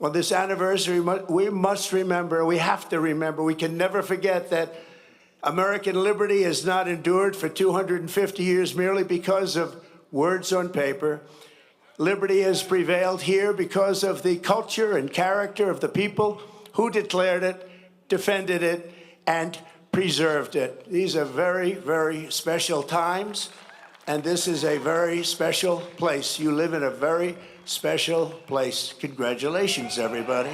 On this anniversary, we must remember, we have to remember, we can never forget that American liberty has not endured for 250 years merely because of words on paper. Liberty has prevailed here because of the culture and character of the people who declared it, defended it, and preserved it. These are very, very special times, and this is a very special place. You live in a very special place. Congratulations, everybody.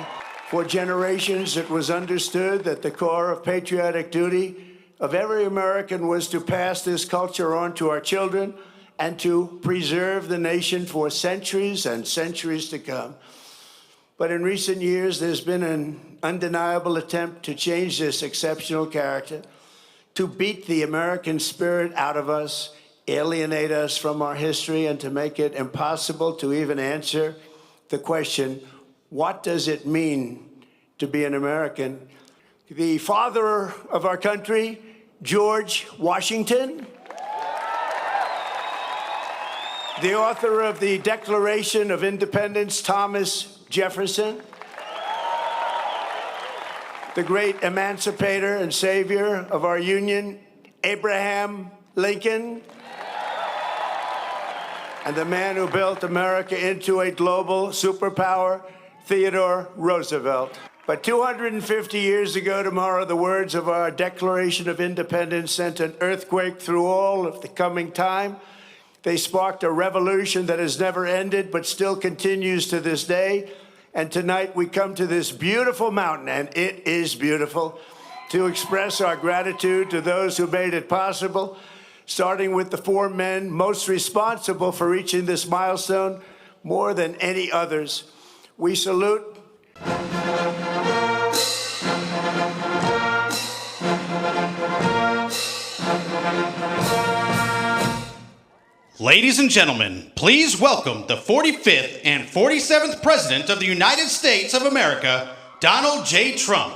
For generations, it was understood that the core of patriotic duty of every American was to pass this culture on to our children and to preserve the nation for centuries and centuries to come. But in recent years, there's been an undeniable attempt to change this exceptional character, to beat the American spirit out of us, alienate us from our history, and to make it impossible to even answer the question, what does it mean to be an American? The father of our country, George Washington, the author of the Declaration of Independence, Thomas Jefferson, the great emancipator and savior of our Union, Abraham Lincoln, and the man who built America into a global superpower, Theodore Roosevelt. But 250 years ago tomorrow, the words of our Declaration of Independence sent an earthquake through all of the coming time. They sparked a revolution that has never ended, but still continues to this day. And tonight we come to this beautiful mountain, and it is beautiful, to express our gratitude to those who made it possible, starting with the four men most responsible for reaching this milestone more than any others. We salute. Ladies and gentlemen, please welcome the 45th and 47th President of the United States of America, Donald J. Trump.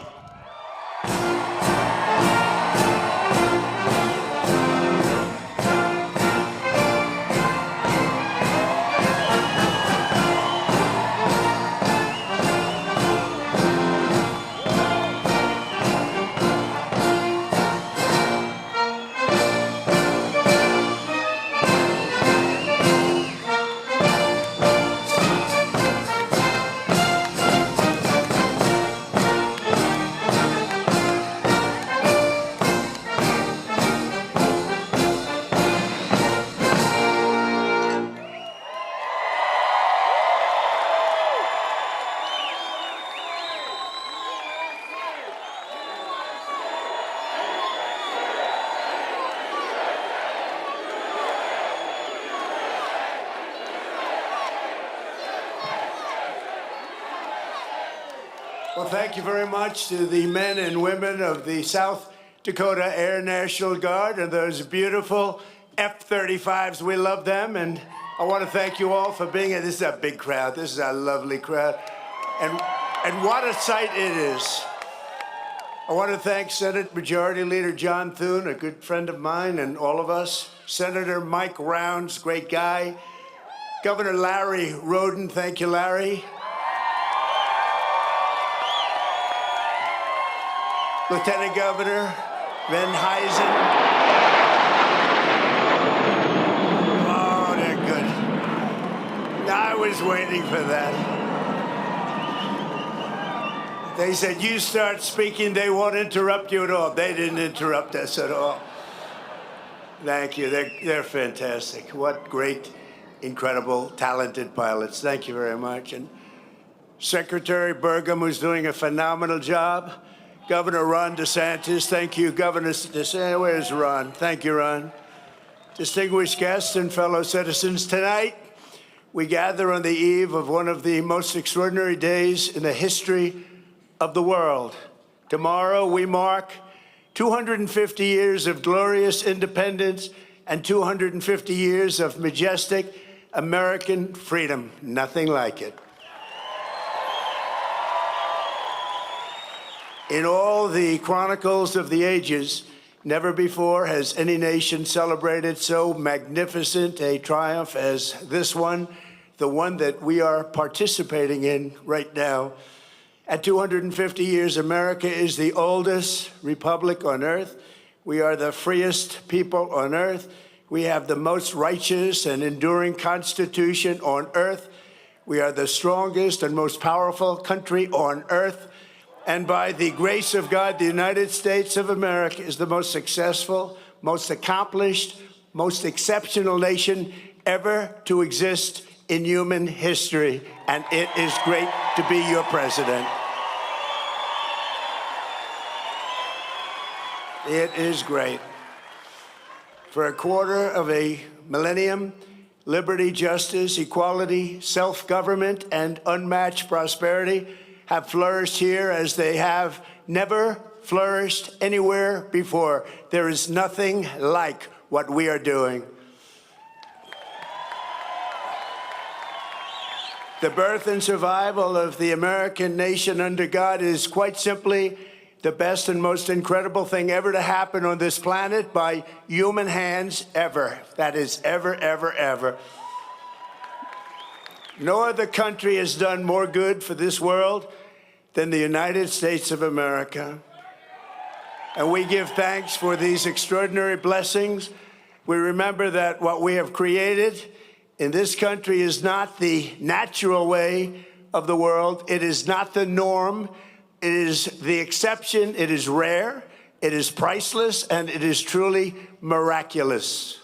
Well, thank you very much to the men and women of the South Dakota Air National Guard and those beautiful F-35s. We love them, and I want to thank you all for being here. This is a big crowd. This is a lovely crowd, and what a sight it is. I want to thank Senate Majority Leader John Thune, a good friend of mine and all of us. Senator Mike Rounds, great guy. Governor Larry Roden, thank you, Larry. Lieutenant Governor Van Huysen. Oh, they're good. I was waiting for that. They said, you start speaking, they won't interrupt you at all. They didn't interrupt us at all. Thank you. They're fantastic. What great, incredible, talented pilots. Thank you very much. And Secretary Burgum, who's doing a phenomenal job. Governor Ron DeSantis, thank you. Governor DeSantis, where's Ron? Thank you, Ron. Distinguished guests and fellow citizens, tonight we gather on the eve of one of the most extraordinary days in the history of the world. Tomorrow we mark 250 years of glorious independence and 250 years of majestic American freedom. Nothing like it. In all the chronicles of the ages, never before has any nation celebrated so magnificent a triumph as this one. the one that we are participating in right now. At 250 years, America is the oldest republic on earth. We are the freest people on earth. We have the most righteous and enduring constitution on earth. We are the strongest and most powerful country on earth. And by the grace of God, the United States of America is the most successful, most accomplished, most exceptional nation ever to exist in human history. And it is great to be your president. It is great. For a quarter of a millennium, liberty, justice, equality, self-government, and unmatched prosperity have flourished here as they have never flourished anywhere before. There is nothing like what we are doing. The birth and survival of the American nation under God is quite simply the best and most incredible thing ever to happen on this planet by human hands ever. That is ever, ever, ever. No other country has done more good for this world than the United States of America. And we give thanks for these extraordinary blessings. We remember that what we have created in this country is not the natural way of the world. It is not the norm. It is the exception. It is rare. It is priceless, and it is truly miraculous.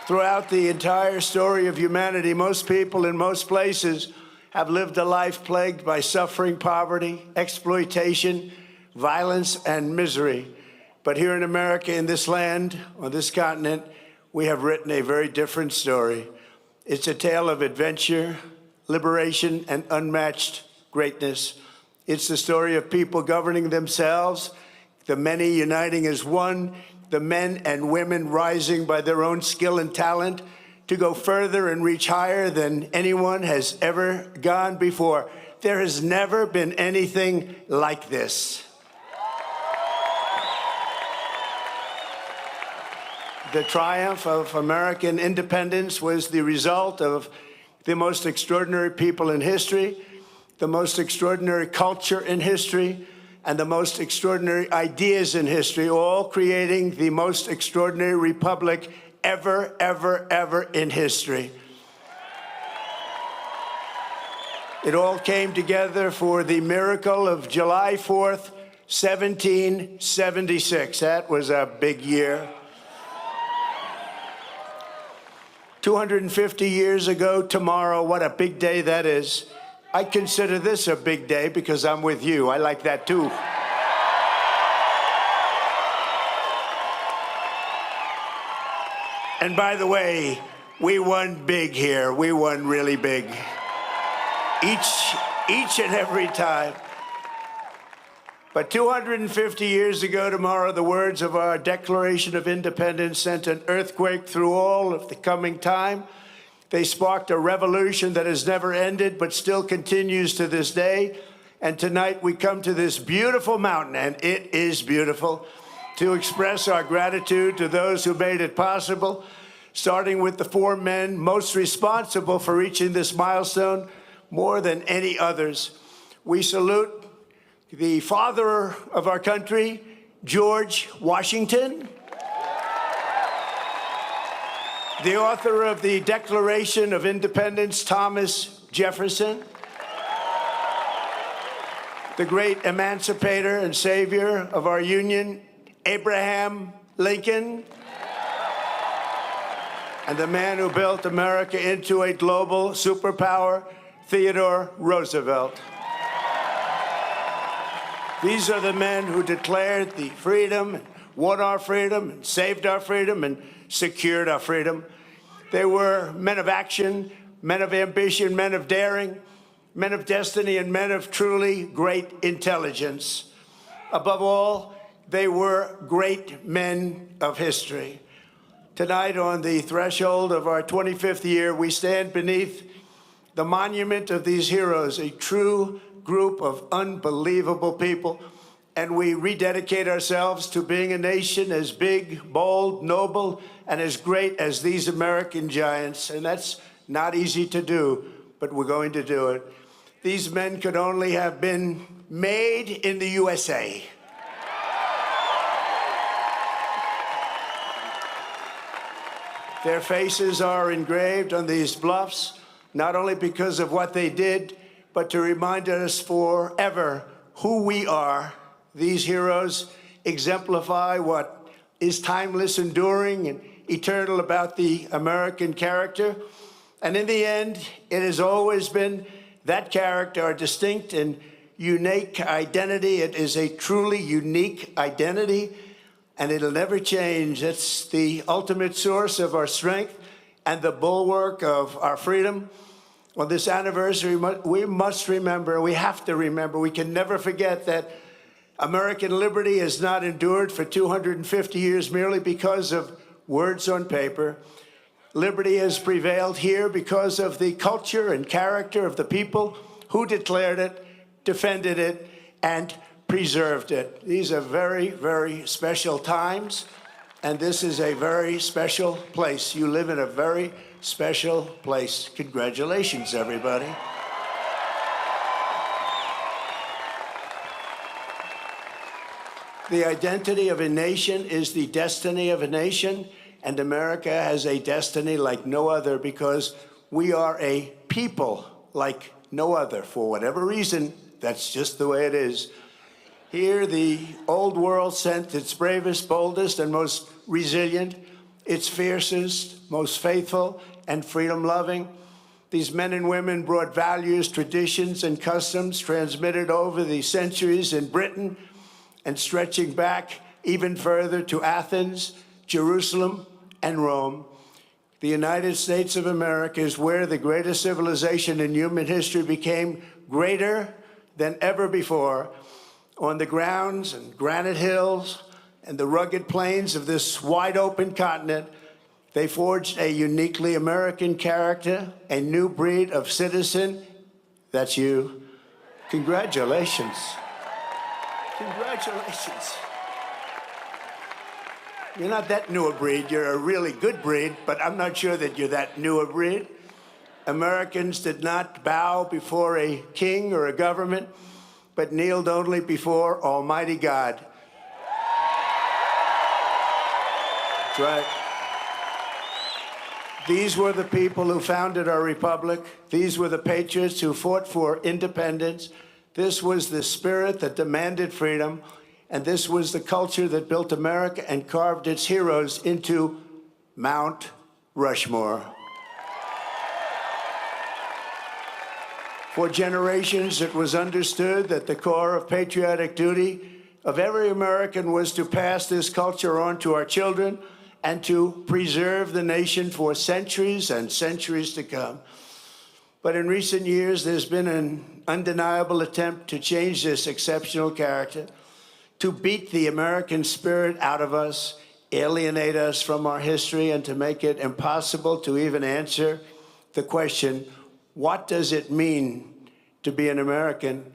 Throughout the entire story of humanity, most people in most places have lived a life plagued by suffering, poverty, exploitation, violence, and misery. But here in America, in this land, on this continent, we have written a very different story. It's a tale of adventure, liberation, and unmatched greatness. It's the story of people governing themselves, the many uniting as one, the men and women rising by their own skill and talent to go further and reach higher than anyone has ever gone before. There has never been anything like this. The triumph of American independence was the result of the most extraordinary people in history, the most extraordinary culture in history, and the most extraordinary ideas in history, all creating the most extraordinary republic ever, ever, ever in history. It all came together for the miracle of July 4th, 1776. That was a big year. 250 years ago tomorrow, what a big day that is. I consider this a big day because I'm with you. I like that too. And by the way, we won big here. We won really big. Each and every time. But 250 years ago tomorrow, the words of our Declaration of Independence sent an earthquake through all of the coming time. They sparked a revolution that has never ended, but still continues to this day. And tonight we come to this beautiful mountain, and it is beautiful, to express our gratitude to those who made it possible, starting with the four men most responsible for reaching this milestone more than any others. We salute the father of our country, George Washington, the author of the Declaration of Independence, Thomas Jefferson, the great emancipator and savior of our union, Abraham Lincoln, and the man who built America into a global superpower, Theodore Roosevelt. These are the men who declared the freedom, and won our freedom, and saved our freedom, and secured our freedom. They were men of action, men of ambition, men of daring, men of destiny, and men of truly great intelligence. Above all, they were great men of history. Tonight, on the threshold of our 25th year, we stand beneath the monument of these heroes, a true group of unbelievable people, and we rededicate ourselves to being a nation as big, bold, noble, and as great as these American giants. And that's not easy to do, but we're going to do it. These men could only have been made in the USA. Their faces are engraved on these bluffs, not only because of what they did, but to remind us forever who we are. These heroes exemplify what is timeless, enduring, and eternal about the American character. And in the end, it has always been that character, our distinct and unique identity. It is a truly unique identity, and it'll never change. It's the ultimate source of our strength and the bulwark of our freedom. On this anniversary, we must remember, we have to remember, we can never forget that American liberty has not endured for 250 years merely because of words on paper. Liberty has prevailed here because of the culture and character of the people who declared it, defended it, and preserved it. These are very, very special times, and this is a very special place. You live in a very special place. Congratulations, everybody. The identity of a nation is the destiny of a nation, and America has a destiny like no other because we are a people like no other. For whatever reason, that's just the way it is. Here, the old world sent its bravest, boldest, and most resilient, its fiercest, most faithful, and freedom-loving. These men and women brought values, traditions, and customs transmitted over the centuries in Britain and stretching back even further to Athens, Jerusalem, and Rome. The United States of America is where the greatest civilization in human history became greater than ever before. On the grounds and granite hills and the rugged plains of this wide-open continent, they forged a uniquely American character, a new breed of citizen. That's you. Congratulations. Congratulations. You're not that new a breed. You're a really good breed, but I'm not sure that you're that new a breed. Americans did not bow before a king or a government, but kneeled only before Almighty God. That's right. These were the people who founded our republic. These were the patriots who fought for independence. This was the spirit that demanded freedom, and this was the culture that built America and carved its heroes into Mount Rushmore. For generations, it was understood that the core of patriotic duty of every American was to pass this culture on to our children and to preserve the nation for centuries and centuries to come. But in recent years, there's been an undeniable attempt to change this exceptional character, to beat the American spirit out of us, alienate us from our history, and to make it impossible to even answer the question, what does it mean to be an American?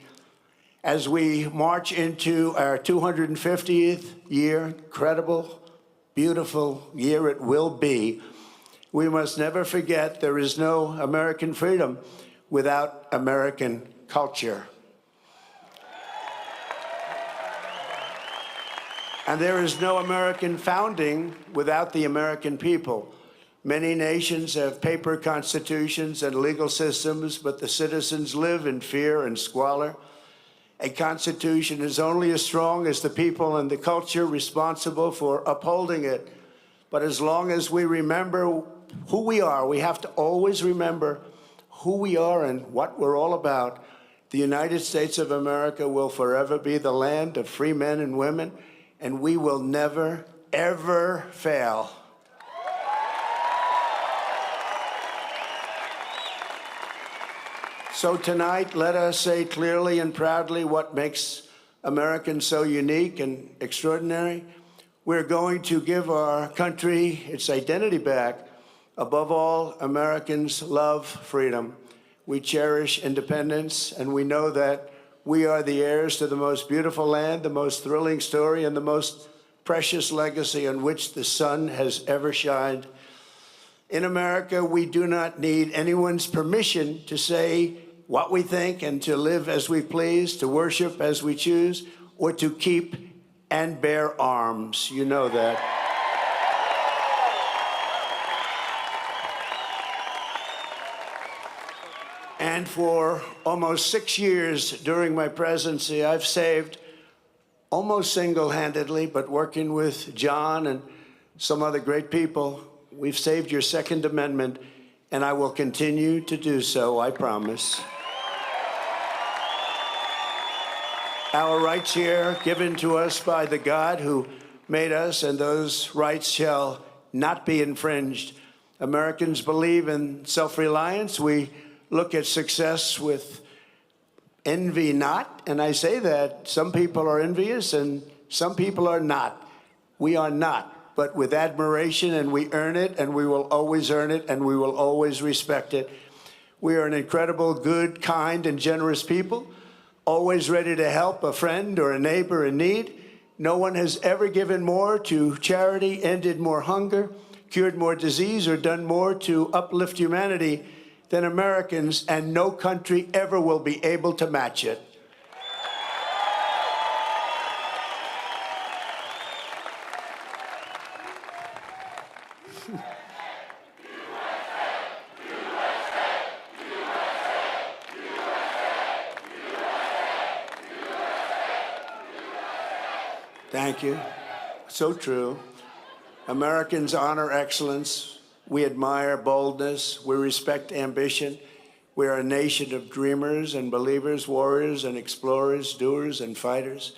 As we march into our 250th year, incredible, beautiful year it will be, we must never forget there is no American freedom without American culture. And there is no American founding without the American people. Many nations have paper constitutions and legal systems, but the citizens live in fear and squalor. A constitution is only as strong as the people and the culture responsible for upholding it. But as long as we remember who we are, we have to always remember who we are and what we're all about. The United States of America will forever be the land of free men and women, and we will never, ever fail. So tonight, let us say clearly and proudly what makes Americans so unique and extraordinary. We're going to give our country its identity back. Above all, Americans love freedom. We cherish independence, and we know that We are the heirs to the most beautiful land, the most thrilling story, and the most precious legacy on which the sun has ever shined. In America, we do not need anyone's permission to say what we think and to live as we please, to worship as we choose, or to keep and bear arms. You know that. And for almost 6 years during my presidency, I've saved, almost single-handedly, but working with John and some other great people, we've saved your Second Amendment, and I will continue to do so, I promise. Our rights here, given to us by the God who made us, and those rights shall not be infringed. Americans believe in self-reliance. We look at success with envy not, and I say that some people are envious and some people are not. We are not, but with admiration, and we earn it, and we will always earn it, and we will always respect it. We are an incredible, good, kind, and generous people, always ready to help a friend or a neighbor in need. No one has ever given more to charity, ended more hunger, cured more disease, or done more to uplift humanity than Americans, and no country ever will be able to match it. Thank you. So true. Americans honor excellence. We admire boldness. We respect ambition. We are a nation of dreamers and believers, warriors and explorers, doers and fighters.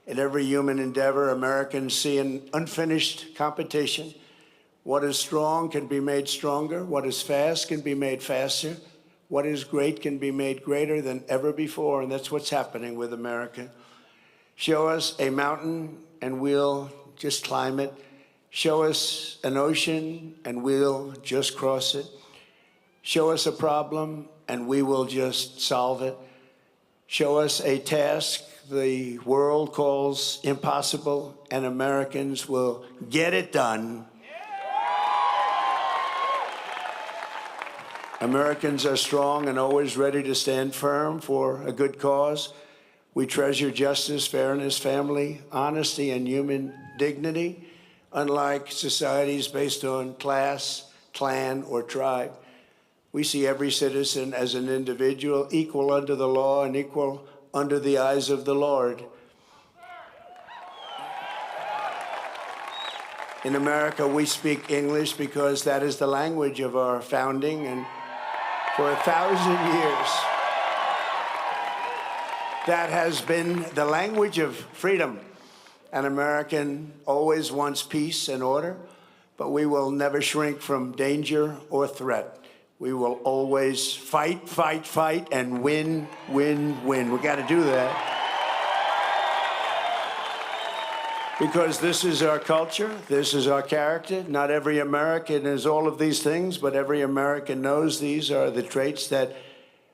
In every human endeavor, Americans see an unfinished competition. What is strong can be made stronger. What is fast can be made faster. What is great can be made greater than ever before, and that's what's happening with America. Show us a mountain, and we'll just climb it. Show us an ocean, and we'll just cross it. Show us a problem, and we will just solve it. Show us a task the world calls impossible, and Americans will get it done. Americans are strong and always ready to stand firm for a good cause. We treasure justice, fairness, family, honesty, and human dignity, unlike societies based on class, clan, or tribe. We see every citizen as an individual, equal under the law and equal under the eyes of the Lord. In America, we speak English because that is the language of our founding, and for 1,000 years, that has been the language of freedom. An American always wants peace and order, but we will never shrink from danger or threat. We will always fight, fight, fight, and win, win, win. We got to do that. Because this is our culture, this is our character. Not every American is all of these things, but every American knows these are the traits that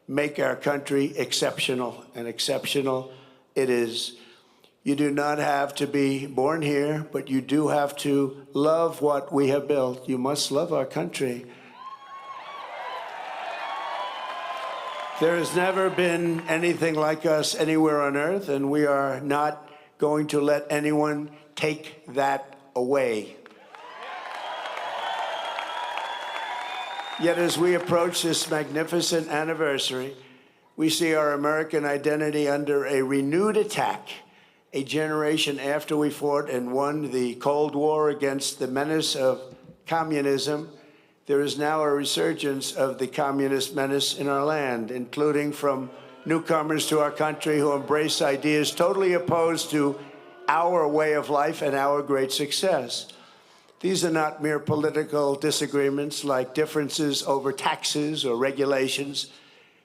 make our country exceptional, and exceptional it is. You do not have to be born here, but you do have to love what we have built. You must love our country. There has never been anything like us anywhere on earth, and we are not going to let anyone take that away. Yet as we approach this magnificent anniversary, we see our American identity under a renewed attack. A generation after we fought and won the Cold War against the menace of communism, there is now a resurgence of the communist menace in our land, including from newcomers to our country who embrace ideas totally opposed to our way of life and our great success. These are not mere political disagreements like differences over taxes or regulations.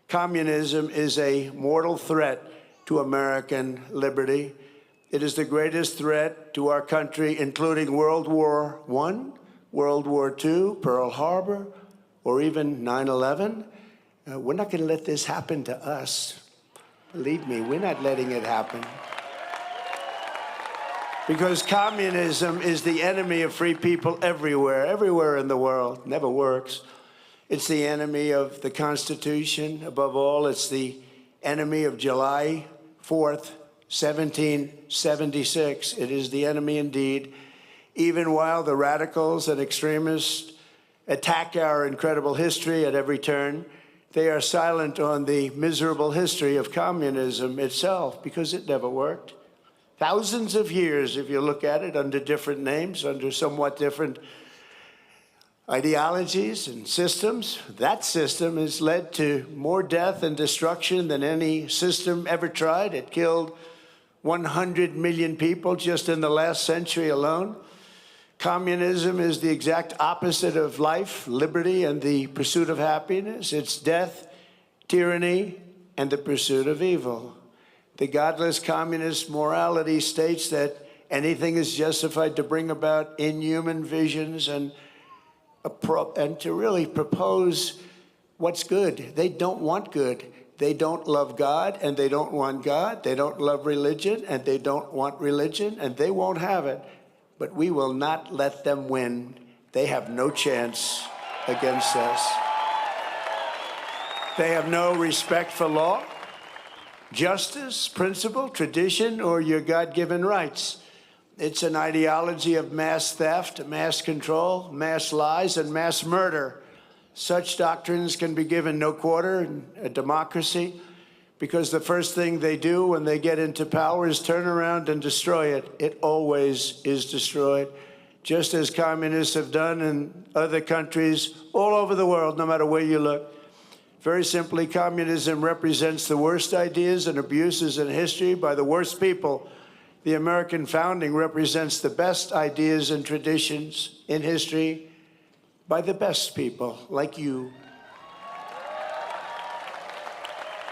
Communism is a mortal threat to American liberty. It is the greatest threat to our country, including World War I, World War II, Pearl Harbor, or even 9/11. We're not going to let this happen to us. Believe me, we're not letting it happen. Because communism is the enemy of free people everywhere in the world. Never works. It's the enemy of the Constitution. Above all, it's the enemy of July 4th, 1776. It is the enemy indeed. Even while the radicals and extremists attack our incredible history at every turn, they are silent on the miserable history of communism itself, because it never worked. Thousands of years, if you look at it, under different names, under somewhat different ideologies and systems, that system has led to more death and destruction than any system ever tried. It killed 100 million people just in the last century alone. Communism is the exact opposite of life, liberty, and the pursuit of happiness. It's death, tyranny, and the pursuit of evil. The godless communist morality states that anything is justified to bring about inhuman visions and to really propose what's good. They don't want good. They don't love God, and they don't want God. They don't love religion, and they don't want religion, and they won't have it. But we will not let them win. They have no chance against us. They have no respect for law, justice, principle, tradition, or your God-given rights. It's an ideology of mass theft, mass control, mass lies, and mass murder. Such doctrines can be given no quarter in a democracy, because the first thing they do when they get into power is turn around and destroy it. It always is destroyed, just as communists have done in other countries all over the world, no matter where you look. Very simply, communism represents the worst ideas and abuses in history by the worst people. The American founding represents the best ideas and traditions in history by the best people like you.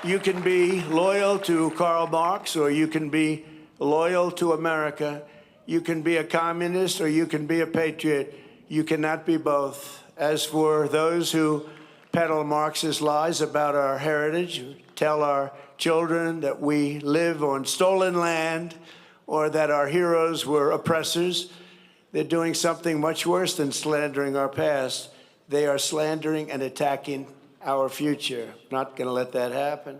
You can be loyal to Karl Marx, or you can be loyal to America. You can be a communist, or you can be a patriot. You cannot be both. As for those who peddle Marxist lies about our heritage, who tell our children that we live on stolen land, or that our heroes were oppressors, they're doing something much worse than slandering our past. They are slandering and attacking our future. Not going to let that happen.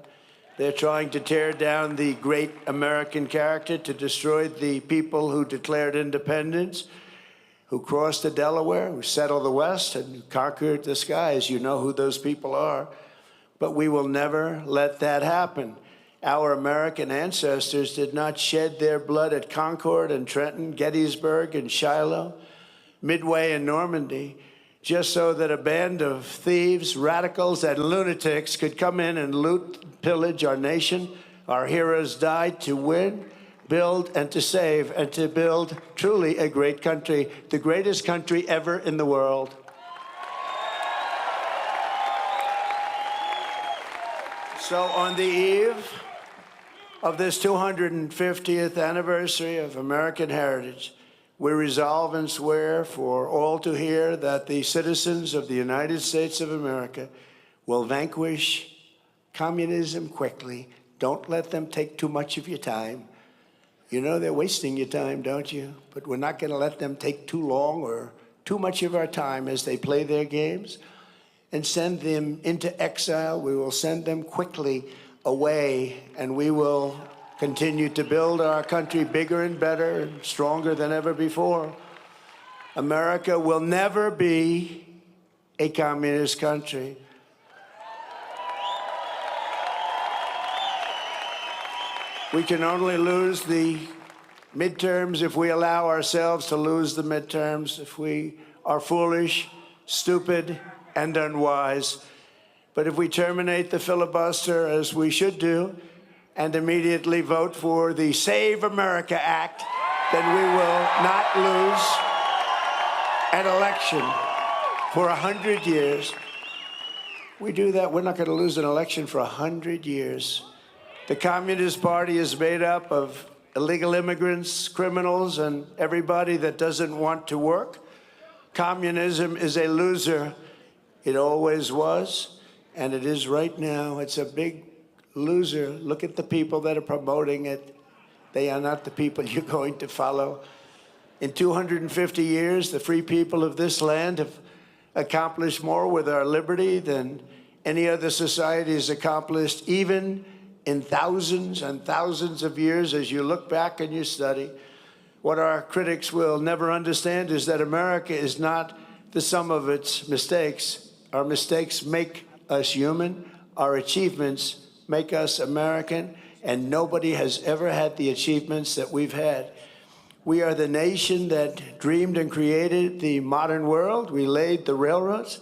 They're trying to tear down the great American character, to destroy the people who declared independence, who crossed the Delaware, who settled the West, and who conquered the skies. You know who those people are. But we will never let that happen. Our American ancestors did not shed their blood at Concord and Trenton, Gettysburg and Shiloh, Midway and Normandy, just so that a band of thieves, radicals, and lunatics could come in and loot, pillage our nation. Our heroes died to win, build, and to save, and to build truly a great country, the greatest country ever in the world. So on the eve of this 250th anniversary of American heritage, we resolve and swear for all to hear that the citizens of the United States of America will vanquish communism quickly. Don't let them take too much of your time. You know they're wasting your time, don't you? But we're not going to let them take too long or too much of our time as they play their games and send them into exile. We will send them quickly away, and we will continue to build our country bigger and better and stronger than ever before. America will never be a communist country. We can only lose the midterms if we allow ourselves to lose the midterms, if we are foolish, stupid, and unwise. But if we terminate the filibuster, as we should do, and immediately vote for the Save America Act, then we will not lose an election for 100 years. We do that, we're not going to lose an election for 100 years. The Communist Party is made up of illegal immigrants, criminals, and everybody that doesn't want to work. Communism is a loser. It always was, and it is right now. It's a big loser. Look at the people that are promoting it. They are not the people you're going to follow. In 250 years, the free people of this land have accomplished more with our liberty than any other society has accomplished, even in thousands and thousands of years. As you look back and you study, what our critics will never understand is that America is not the sum of its mistakes. Our mistakes make us human. Our achievements make us American, and nobody has ever had the achievements that we've had. We are the nation that dreamed and created the modern world. We laid the railroads.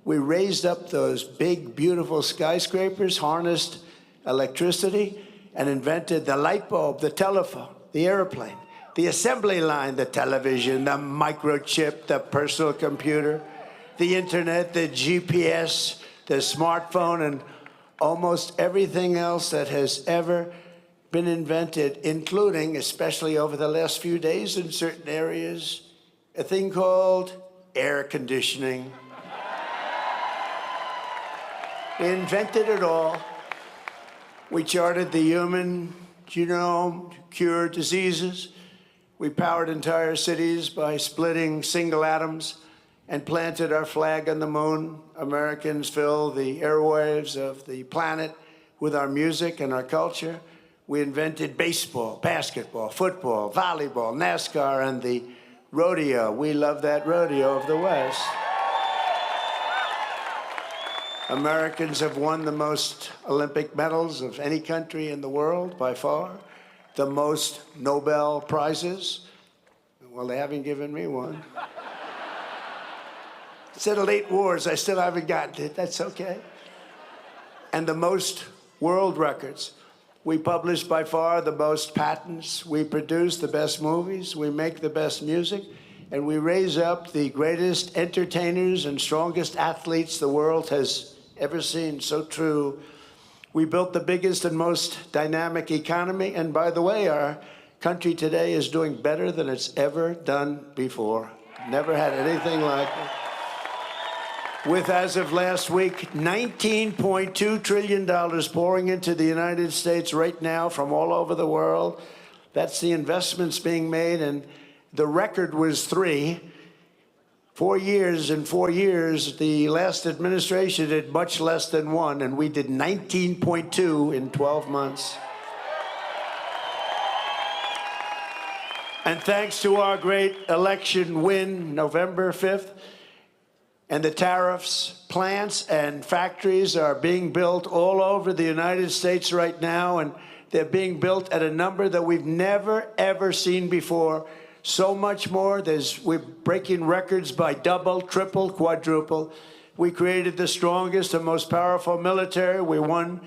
We raised up those big, beautiful skyscrapers, harnessed electricity, and invented the light bulb, the telephone, the airplane, the assembly line, the television, the microchip, the personal computer, the internet, the GPS, the smartphone, and almost everything else that has ever been invented, including, especially over the last few days in certain areas, a thing called air conditioning. We invented it all. We charted the human genome to cure diseases. We powered entire cities by splitting single atoms and planted our flag on the moon. Americans fill the airwaves of the planet with our music and our culture. We invented baseball, basketball, football, volleyball, NASCAR, and the rodeo. We love that rodeo of the West. Americans have won the most Olympic medals of any country in the world by far, the most Nobel Prizes. Well, they haven't given me one. Settled 8 wars, I still haven't gotten it. That's okay. And the most world records. We publish by far the most patents. We produce the best movies. We make the best music. And we raise up the greatest entertainers and strongest athletes the world has ever seen. So true. We built the biggest and most dynamic economy. And by the way, our country today is doing better than it's ever done before. Never had anything like it. With, as of last week, $19.2 trillion pouring into the United States right now from all over the world. That's the investments being made, and the record was 3. 4 years. In 4 years, the last administration did much less than 1, and we did 19.2 in 12 months. And thanks to our great election win, November 5th, and the tariffs, plants and factories are being built all over the United States right now, and they're being built at a number that we've never, ever seen before. So much more. We're breaking records by double, triple, quadruple. We created the strongest and most powerful military. We won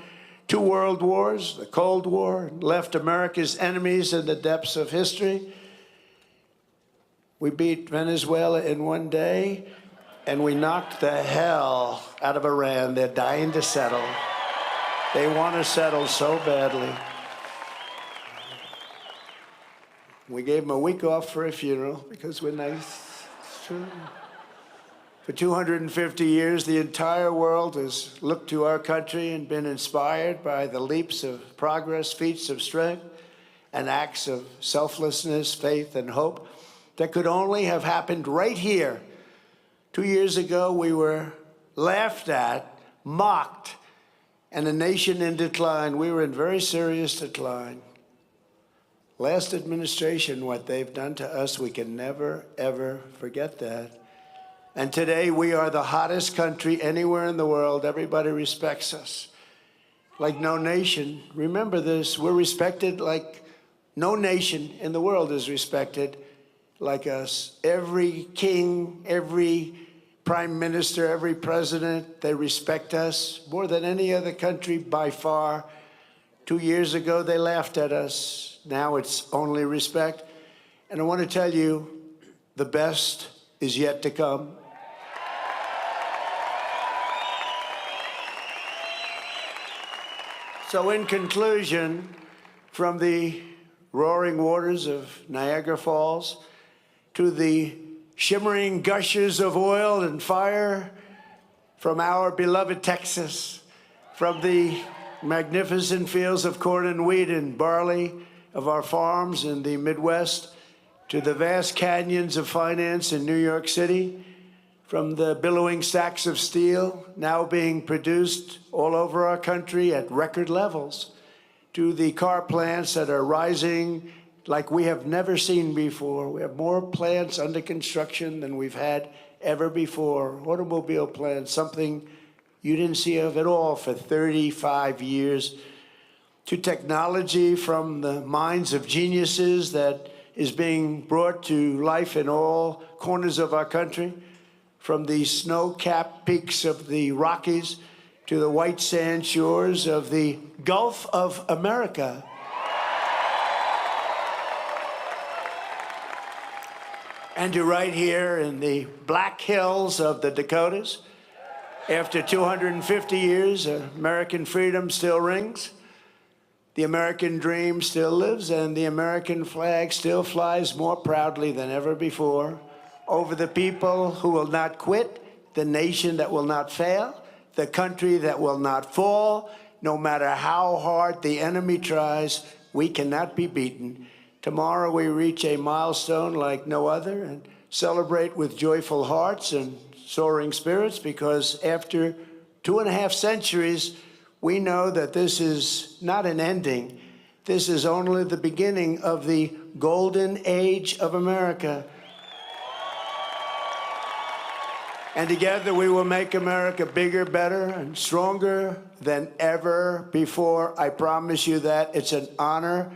2 world wars, the Cold War, left America's enemies in the depths of history. We beat Venezuela in 1 day. And we knocked the hell out of Iran. They're dying to settle. They want to settle so badly. We gave them a week off for a funeral because we're nice. It's true. For 250 years, the entire world has looked to our country and been inspired by the leaps of progress, feats of strength, and acts of selflessness, faith, and hope that could only have happened right here. 2 years ago, we were laughed at, mocked, and a nation in decline. We were in very serious decline. Last administration, what they've done to us, we can never, ever forget that. And today, we are the hottest country anywhere in the world. Everybody respects us like no nation. Remember this, we're respected like no nation in the world is respected like us. Every king, every prime minister, every president, they respect us more than any other country by far. 2 years ago, they laughed at us. Now it's only respect. And I want to tell you, the best is yet to come. So in conclusion, from the roaring waters of Niagara Falls to the shimmering gushes of oil and fire from our beloved Texas, from the magnificent fields of corn and wheat and barley of our farms in the Midwest, to the vast canyons of finance in New York City, from the billowing stacks of steel now being produced all over our country at record levels, to the car plants that are rising like we have never seen before. We have more plants under construction than we've had ever before. Automobile plants, something you didn't see of at all for 35 years. To technology from the minds of geniuses that is being brought to life in all corners of our country, from the snow-capped peaks of the Rockies to the white sand shores of the Gulf of America. And to right here in the Black Hills of the Dakotas, after 250 years, American freedom still rings. The American dream still lives, and the American flag still flies more proudly than ever before over the people who will not quit, the nation that will not fail, the country that will not fall. No matter how hard the enemy tries, we cannot be beaten. Tomorrow we reach a milestone like no other and celebrate with joyful hearts and soaring spirits, because after 2.5 centuries, we know that this is not an ending. This is only the beginning of the golden age of America. And together we will make America bigger, better, and stronger than ever before. I promise you that. It's an honor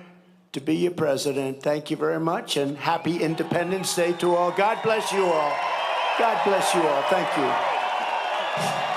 to be your president. Thank you very much, and happy Independence Day to all. God bless you all. God bless you all. Thank you.